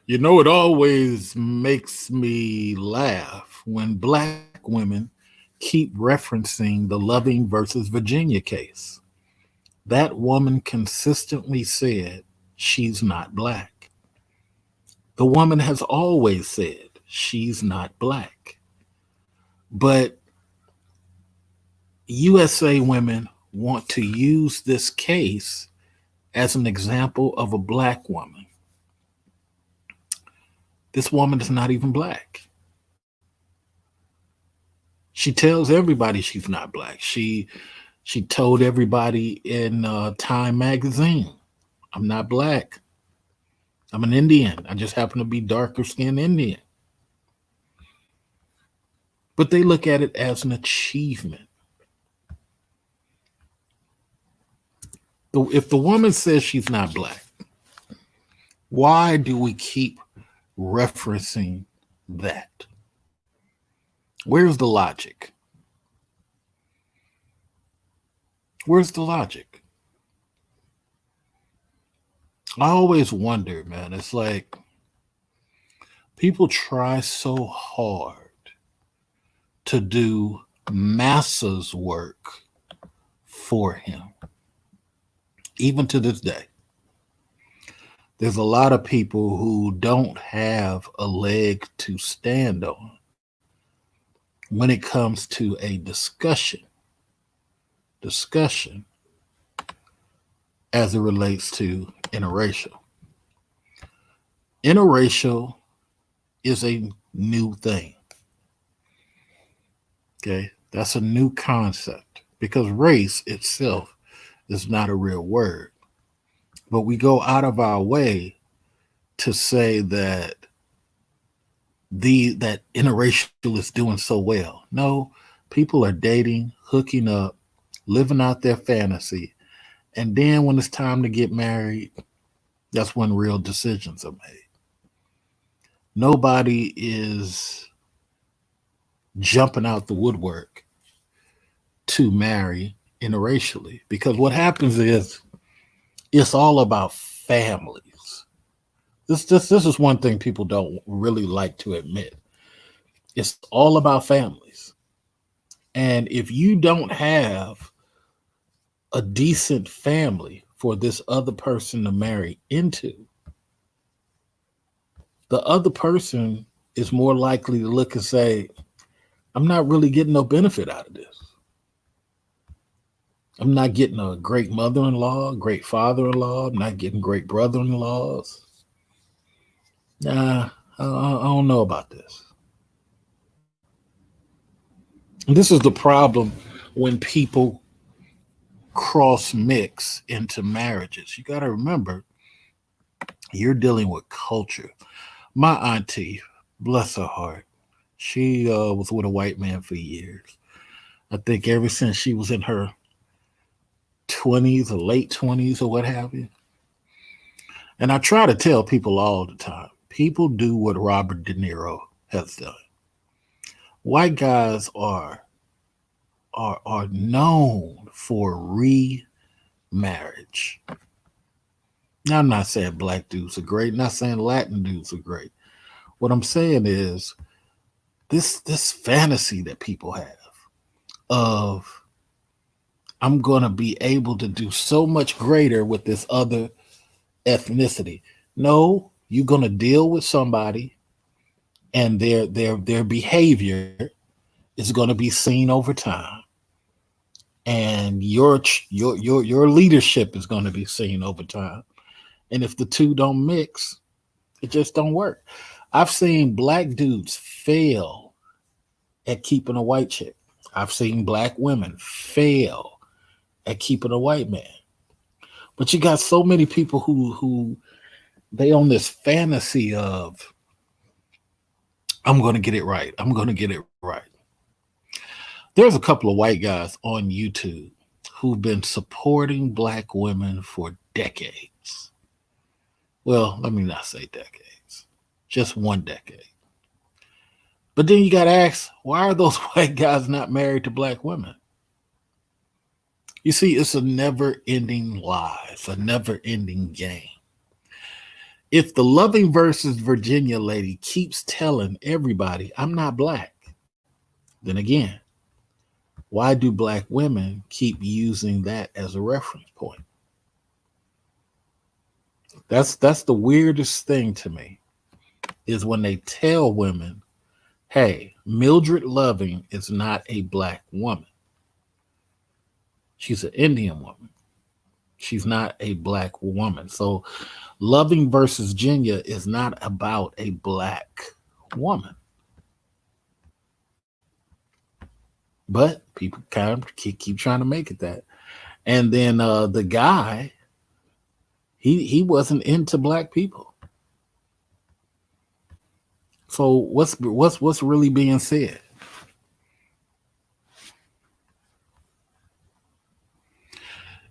It always makes me laugh when black women keep referencing the Loving versus Virginia case. That woman consistently said she's not black. The woman has always said she's not black. But USA women want to use this case as an example of a black woman. This woman is not even black. She tells everybody she's not black. She told everybody in Time magazine, "I'm not black. I'm an Indian. I just happen to be darker skinned Indian." But they look at it as an achievement. If the woman says she's not black, why do we keep referencing that? Where's the logic? Where's the logic? I always wonder, man. It's like people try so hard to do masses work for him. Even to this day, there's a lot of people who don't have a leg to stand on when it comes to a discussion as it relates to interracial. Interracial is a new thing. Okay, that's a new concept because race itself is not a real word. But we go out of our way to say that that interracial is doing so well. No, people are dating, hooking up, living out their fantasy, and then when it's time to get married, that's when real decisions are made. Nobody is jumping out the woodwork to marry interracially because what happens is it's all about families. This is one thing people don't really like to admit. It's all about families. And if you don't have a decent family for this other person to marry into, the other person is more likely to look and say, "I'm not really getting no benefit out of this. I'm not getting a great mother in law, great father in law. I'm not getting great brother in laws. Nah, I don't know about this." And this is the problem when people cross mix into marriages. You got to remember, you're dealing with culture. My auntie, bless her heart, she was with a white man for years. I think ever since she was in her 20s or late 20s or what have you. And I try to tell people all the time, people do what Robert De Niro has done. White guys are known for remarriage. Now, I'm not saying black dudes are great, not saying Latin dudes are great. What I'm saying is this fantasy that people have of I'm gonna be able to do so much greater with this other ethnicity. No, you're gonna deal with somebody and their behavior is gonna be seen over time. And your leadership is gonna be seen over time. And if the two don't mix, it just don't work. I've seen black dudes fail at keeping a white chick. I've seen black women fail at keeping a white man. But you got so many people who they own this fantasy of I'm going to get it right. I'm going to get it right. There's a couple of white guys on YouTube who've been supporting black women for decades. Well, let me not say decades, just one decade. But then you got to ask, why are those white guys not married to black women? You see, it's a never ending lie, it's a never ending game. If the Loving versus Virginia lady keeps telling everybody, I'm not black, then again, why do black women keep using that as a reference point? That's the weirdest thing to me is when they tell women, hey, Mildred Loving is not a black woman. She's an Indian woman. She's not a black woman. So Loving versus Virginia is not about a black woman. But people kind of keep trying to make it that. And then the guy, he wasn't into black people. So what's really being said?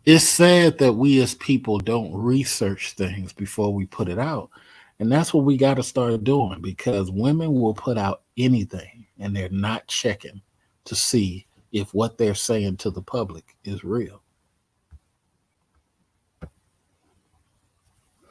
It's sad that we as people don't research things before we put it out. And that's what we got to start doing because women will put out anything and they're not checking to see if what they're saying to the public is real.